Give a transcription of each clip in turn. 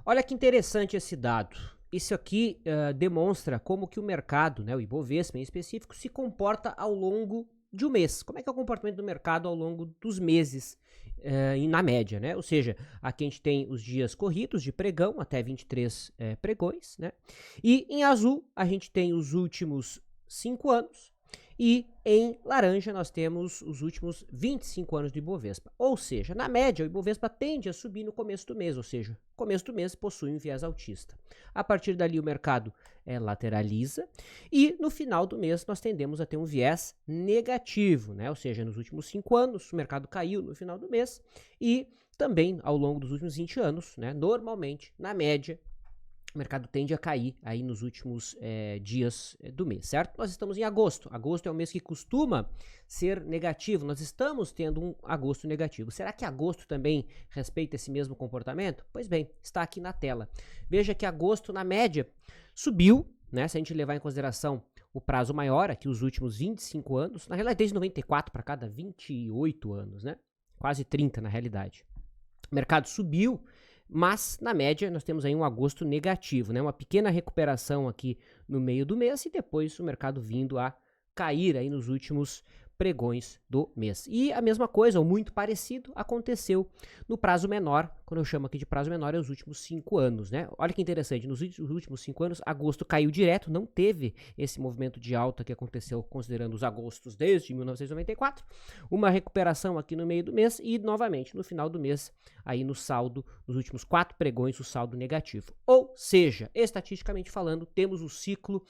Olha que interessante esse dado. Isso aqui demonstra como que o mercado, né, o Ibovespa em específico, se comporta ao longo de um mês. Como é que é o comportamento do mercado ao longo dos meses, na média, né? Ou seja, aqui a gente tem os dias corridos de pregão, até 23 pregões, né? E em azul a gente tem os últimos 5 anos. E em laranja nós temos os últimos 25 anos do Ibovespa. Ou seja, na média, o Ibovespa tende a subir no começo do mês, ou seja, começo do mês possui um viés altista. A partir dali o mercado lateraliza e no final do mês nós tendemos a ter um viés negativo, né? Ou seja, nos últimos 5 anos o mercado caiu no final do mês e também ao longo dos últimos 20 anos, né? Normalmente, na média, o mercado tende a cair aí nos últimos dias do mês, certo? Nós estamos em agosto. Agosto é um mês que costuma ser negativo. Nós estamos tendo um agosto negativo. Será que agosto também respeita esse mesmo comportamento? Pois bem, está aqui na tela. Veja que agosto, na média, subiu, né? Se a gente levar em consideração o prazo maior, aqui os últimos 25 anos, na realidade desde 94 para cada 28 anos, né? Quase 30 na realidade. O mercado subiu, mas na média nós temos aí um agosto negativo, né? Uma pequena recuperação aqui no meio do mês e depois o mercado vindo a cair aí nos últimos pregões do mês. E a mesma coisa, ou muito parecido, aconteceu no prazo menor. Quando eu chamo aqui de prazo menor, é os últimos 5 anos, né? Olha que interessante, nos últimos 5 anos, agosto caiu direto, não teve esse movimento de alta que aconteceu considerando os agostos desde 1994. Uma recuperação aqui no meio do mês e, novamente, no final do mês, aí no saldo, nos últimos 4 pregões, o saldo negativo. Ou seja, estatisticamente falando, temos o ciclo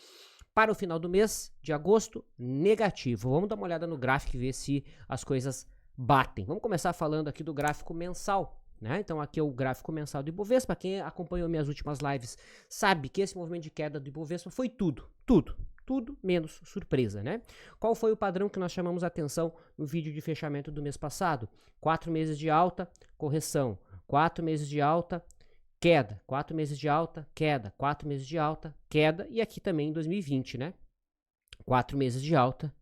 para o final do mês de agosto negativo. Vamos dar uma olhada no gráfico e ver se as coisas batem. Vamos começar falando aqui do gráfico mensal, né? Então aqui é o gráfico mensal do Ibovespa. Quem acompanhou minhas últimas lives sabe que esse movimento de queda do Ibovespa foi tudo menos surpresa, né? Qual foi o padrão que nós chamamos a atenção no vídeo de fechamento do mês passado? 4 meses de alta, correção. 4 meses de alta, queda, 4 meses de alta, queda, 4 meses de alta, queda, e aqui também em 2020, né? 4 meses de alta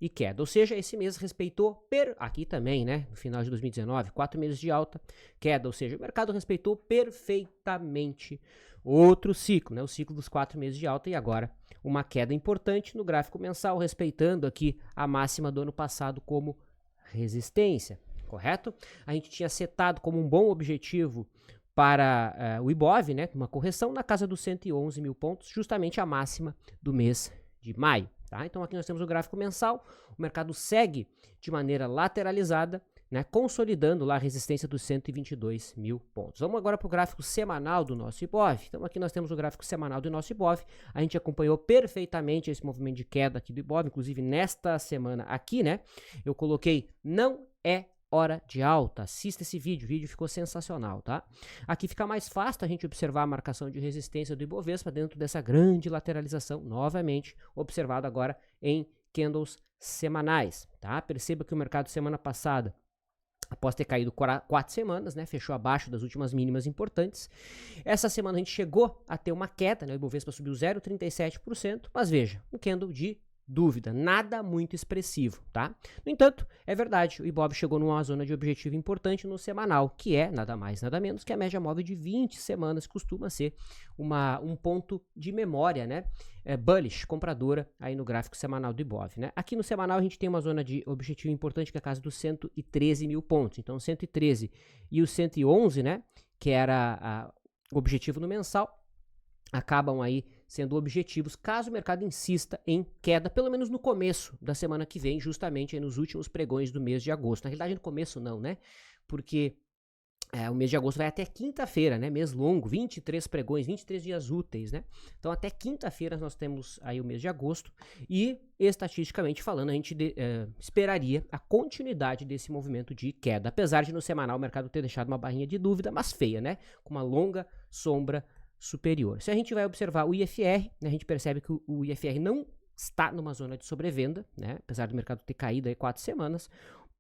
e queda. Ou seja, esse mês respeitou, aqui também, né? No final de 2019, 4 meses de alta, queda. Ou seja, o mercado respeitou perfeitamente outro ciclo, né? O ciclo dos 4 meses de alta e agora uma queda importante no gráfico mensal, respeitando aqui a máxima do ano passado como resistência, correto? A gente tinha setado como um bom objetivo para o Ibov, né, uma correção na casa dos 111 mil pontos, justamente a máxima do mês de maio. Tá? Então aqui nós temos o gráfico mensal, o mercado segue de maneira lateralizada, né, consolidando lá a resistência dos 122 mil pontos. Vamos agora para o gráfico semanal do nosso Ibov. Então aqui nós temos o gráfico semanal do nosso Ibov, a gente acompanhou perfeitamente esse movimento de queda aqui do Ibov, inclusive nesta semana aqui, né, eu coloquei não é hora de alta. Assista esse vídeo, o vídeo ficou sensacional, tá? Aqui fica mais fácil a gente observar a marcação de resistência do Ibovespa dentro dessa grande lateralização, novamente observado agora em candles semanais, tá? Perceba que o mercado semana passada, após ter caído 4 semanas, né, fechou abaixo das últimas mínimas importantes. Essa semana a gente chegou a ter uma queda, né, o Ibovespa subiu 0,37%, mas veja, um candle de dúvida, nada muito expressivo, tá? No entanto, é verdade, o Ibov chegou numa zona de objetivo importante no semanal, que é nada mais, nada menos que a média móvel de 20 semanas, costuma ser um ponto de memória, né? Bullish, compradora, aí no gráfico semanal do Ibov, né? Aqui no semanal a gente tem uma zona de objetivo importante que é a casa dos 113 mil pontos, então 113 e o 111, né? Que era o objetivo no mensal, acabam aí sendo objetivos caso o mercado insista em queda, pelo menos no começo da semana que vem, justamente aí nos últimos pregões do mês de agosto. Na realidade, no começo não, né? Porque o mês de agosto vai até quinta-feira, né? Mês longo, 23 pregões, 23 dias úteis, né? Então, até quinta-feira nós temos aí o mês de agosto e, estatisticamente falando, a gente esperaria a continuidade desse movimento de queda, apesar de no semanal o mercado ter deixado uma barrinha de dúvida, mas feia, né? Com uma longa sombra superior. Se a gente vai observar o IFR, né, a gente percebe que o IFR não está numa zona de sobrevenda, né, apesar do mercado ter caído aí 4 semanas,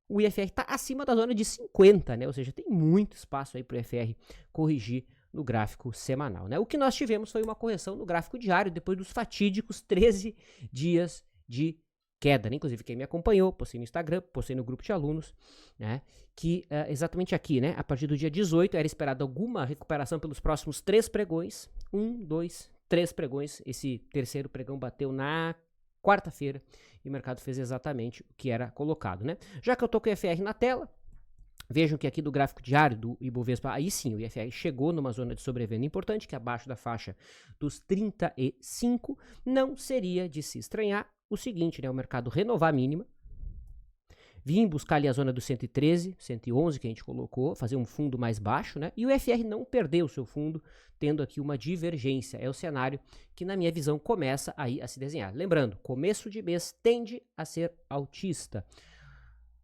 o IFR está acima da zona de 50, né, ou seja, tem muito espaço aí para o IFR corrigir no gráfico semanal, né. O que nós tivemos foi uma correção no gráfico diário, depois dos fatídicos 13 dias de queda, né? Inclusive quem me acompanhou, postei no Instagram, postei no grupo de alunos, né? Que exatamente aqui, né? A partir do dia 18 era esperado alguma recuperação pelos próximos 3 pregões. 1, 2, 3 pregões. Esse terceiro pregão bateu na quarta-feira e o mercado fez exatamente o que era colocado, né? Já que eu tô com o IFR na tela, vejam que aqui do gráfico diário do Ibovespa, aí sim, o IFR chegou numa zona de sobrevenda importante, que é abaixo da faixa dos 35. Não seria de se estranhar o seguinte, né? O mercado renovar a mínima, vir buscar ali a zona dos 113, 111 que a gente colocou, fazer um fundo mais baixo, né? E o IFR não perdeu o seu fundo, tendo aqui uma divergência. É o cenário que, na minha visão, começa aí a se desenhar. Lembrando, começo de mês tende a ser altista.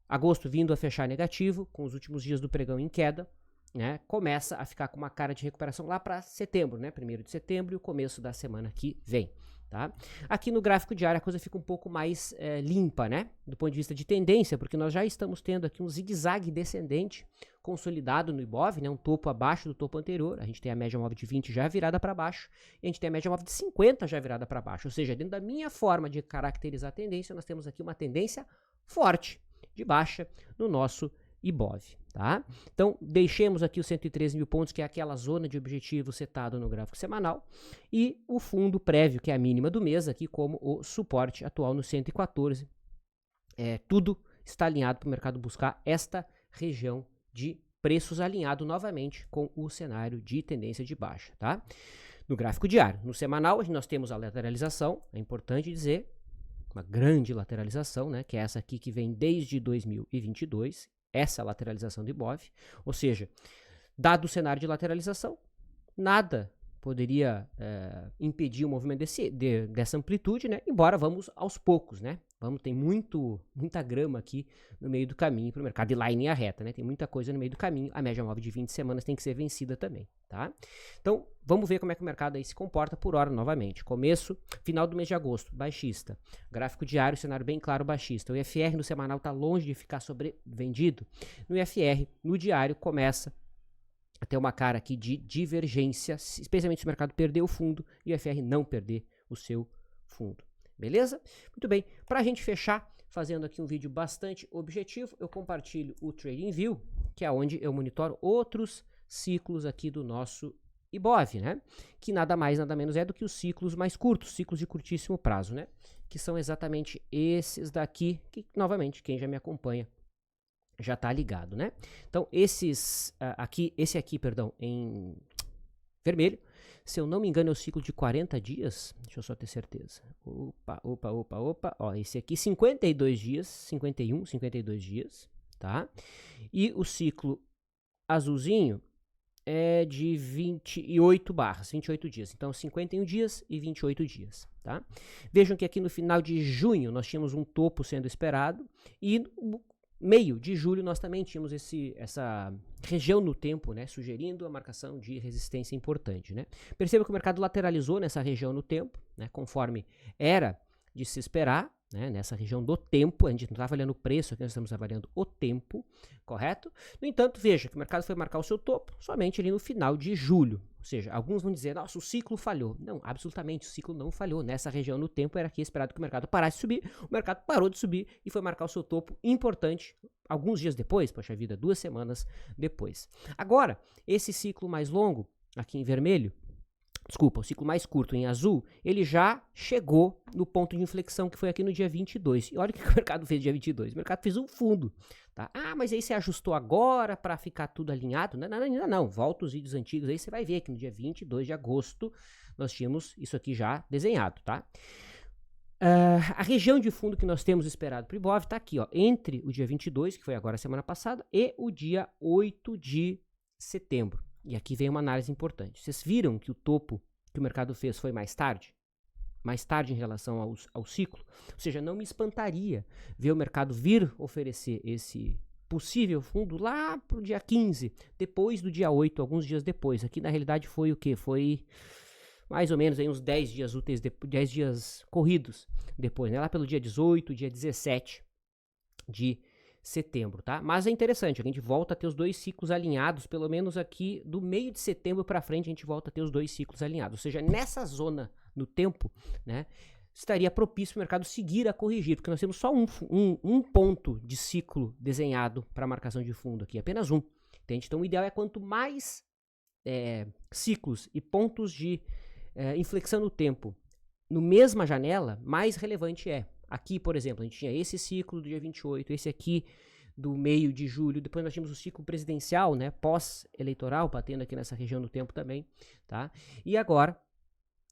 Agosto vindo a fechar negativo, com os últimos dias do pregão em queda, né? Começa a ficar com uma cara de recuperação lá para setembro, né? 1º de setembro e o começo da semana que vem, tá? Aqui no gráfico diário a coisa fica um pouco mais limpa, né? Do ponto de vista de tendência, porque nós já estamos tendo aqui um zigue-zague descendente consolidado no Ibov, né? Um topo abaixo do topo anterior. A gente tem a média móvel de 20 já virada para baixo e a gente tem a média móvel de 50 já virada para baixo. Ou seja, dentro da minha forma de caracterizar a tendência, nós temos aqui uma tendência forte de baixa no nosso Ibov, tá? Então, deixemos aqui os 113 mil pontos, que é aquela zona de objetivo setado no gráfico semanal, e o fundo prévio, que é a mínima do mês, aqui como o suporte atual no 114. Tudo está alinhado para o mercado buscar esta região de preços alinhado novamente com o cenário de tendência de baixa, tá? No gráfico diário. No semanal, nós temos a lateralização, é importante dizer, uma grande lateralização, né, que é essa aqui que vem desde 2022, essa lateralização do Ibov, ou seja, dado o cenário de lateralização, nada poderia impedir o movimento dessa amplitude, né, embora vamos aos poucos, né, tem muita grama aqui no meio do caminho para o mercado, e lá em linha reta, né, tem muita coisa no meio do caminho, a média móvel de 20 semanas tem que ser vencida também, tá? Então, vamos ver como é que o mercado aí se comporta por hora novamente. Final do mês de agosto, baixista. Gráfico diário, cenário bem claro, baixista. O IFR no semanal está longe de ficar sobrevendido. No IFR, no diário, começa a ter uma cara aqui de divergência, especialmente se o mercado perder o fundo e o IFR não perder o seu fundo. Beleza? Muito bem. Para a gente fechar, fazendo aqui um vídeo bastante objetivo, eu compartilho o TradingView, que é onde eu monitoro outros ciclos aqui do nosso Ibov, né? Que nada mais, nada menos é do que os ciclos mais curtos, ciclos de curtíssimo prazo, né? Que são exatamente esses daqui, que, novamente, quem já me acompanha já tá ligado, né? Então, esse aqui, em vermelho, se eu não me engano, é o ciclo de 40 dias. Deixa eu só ter certeza. Opa. Ó, esse aqui, 52 dias, 52 dias, tá? E o ciclo azulzinho é de 28 dias. Então, 51 dias e 28 dias, tá? Vejam que aqui no final de junho nós tínhamos um topo sendo esperado e no meio de julho nós também tínhamos essa região no tempo, né, sugerindo a marcação de resistência importante, né? Perceba que o mercado lateralizou nessa região no tempo, né, conforme era de se esperar, né, nessa região do tempo. A gente não está avaliando o preço, aqui nós estamos avaliando o tempo, correto? No entanto, veja que o mercado foi marcar o seu topo somente ali no final de julho. Ou seja, alguns vão dizer, nossa, o ciclo falhou. Não, absolutamente, o ciclo não falhou. Nessa região no tempo era aqui esperado que o mercado parasse de subir, o mercado parou de subir e foi marcar o seu topo importante alguns dias depois, poxa vida, 2 semanas depois. Agora, esse ciclo mais longo, aqui em vermelho, o ciclo mais curto em azul, ele já chegou no ponto de inflexão que foi aqui no dia 22. E olha o que o mercado fez no dia 22. O mercado fez um fundo, tá? Ah, mas aí você ajustou agora para ficar tudo alinhado? Não. Volta os vídeos antigos aí, você vai ver que no dia 22 de agosto nós tínhamos isso aqui já desenhado, tá? A região de fundo que nós temos esperado para o Ibov está aqui, ó, entre o dia 22, que foi agora a semana passada, e o dia 8 de setembro. E aqui vem uma análise importante. Vocês viram que o topo que o mercado fez foi mais tarde? Mais tarde em relação ao ciclo? Ou seja, não me espantaria ver o mercado vir oferecer esse possível fundo lá para o dia 15, depois do dia 8, alguns dias depois. Aqui na realidade foi o quê? Foi mais ou menos aí uns 10 dias úteis, 10 dias corridos depois, né? Lá pelo dia 18, dia 17 de setembro, tá? Mas é interessante, a gente volta a ter os dois ciclos alinhados, pelo menos aqui do meio de setembro para frente a gente volta a ter os dois ciclos alinhados, ou seja, nessa zona no tempo, né? estaria propício para o mercado seguir a corrigir, porque nós temos só um ponto de ciclo desenhado para a marcação de fundo aqui, apenas um. Entende? Então o ideal é quanto mais ciclos e pontos de inflexão no tempo no mesma janela, mais relevante é. Aqui, por exemplo, a gente tinha esse ciclo do dia 28, esse aqui do meio de julho, depois nós tínhamos o ciclo presidencial, né, pós-eleitoral, batendo aqui nessa região do tempo também, tá? E agora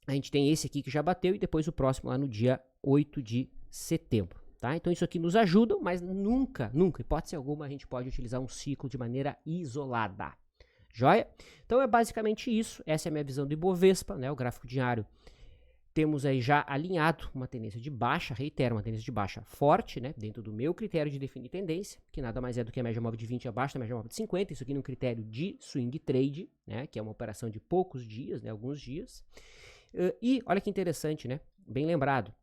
a gente tem esse aqui que já bateu e depois o próximo lá no dia 8 de setembro, tá? Então isso aqui nos ajuda, mas nunca, hipótese alguma, a gente pode utilizar um ciclo de maneira isolada. Joia? Então é basicamente isso, essa é a minha visão do Ibovespa, né, o gráfico diário. Temos aí já alinhado uma tendência de baixa, reitero, uma tendência de baixa forte, né, dentro do meu critério de definir tendência, que nada mais é do que a média móvel de 20 abaixo da média móvel de 50, isso aqui num critério de swing trade, né, que é uma operação de poucos dias, né, alguns dias. E olha que interessante, né, bem lembrado,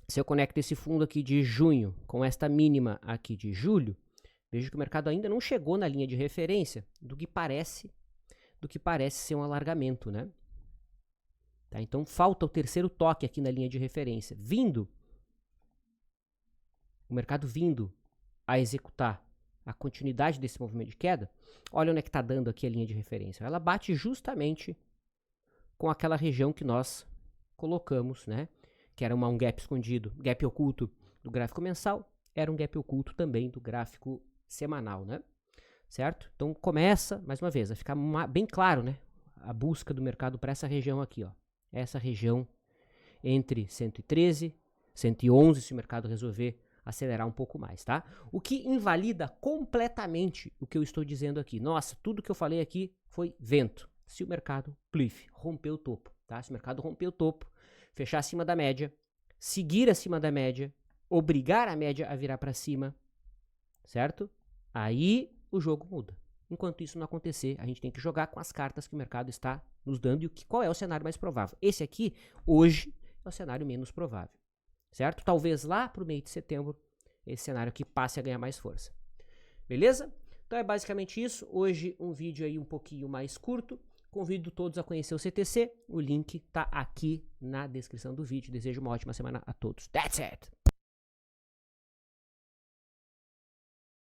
se eu conecto esse fundo aqui de junho com esta mínima aqui de julho, vejo que o mercado ainda não chegou na linha de referência do que parece ser um alargamento, né? Tá, então falta o terceiro toque aqui na linha de referência. O mercado vindo a executar a continuidade desse movimento de queda, olha onde é que está dando aqui a linha de referência. Ela bate justamente com aquela região que nós colocamos, né? Que era um gap escondido, gap oculto do gráfico mensal, era um gap oculto também do gráfico semanal, né? Certo? Então começa, mais uma vez, a ficar bem claro, né? A busca do mercado para essa região aqui, ó. Essa região entre 113, 111, se o mercado resolver acelerar um pouco mais, tá? O que invalida completamente o que eu estou dizendo aqui. Nossa, tudo que eu falei aqui foi vento. Se o mercado, cliff, rompeu o topo, tá? Se o mercado romper o topo, fechar acima da média, seguir acima da média, obrigar a média a virar para cima, certo? Aí o jogo muda. Enquanto isso não acontecer, a gente tem que jogar com as cartas que o mercado está nos dando e qual é o cenário mais provável. Esse aqui, hoje, é o cenário menos provável, certo? Talvez lá para o meio de setembro, esse cenário aqui passe a ganhar mais força. Beleza? Então é basicamente isso. Hoje um vídeo aí um pouquinho mais curto. Convido todos a conhecer o CTC. O link tá aqui na descrição do vídeo. Desejo uma ótima semana a todos. That's it!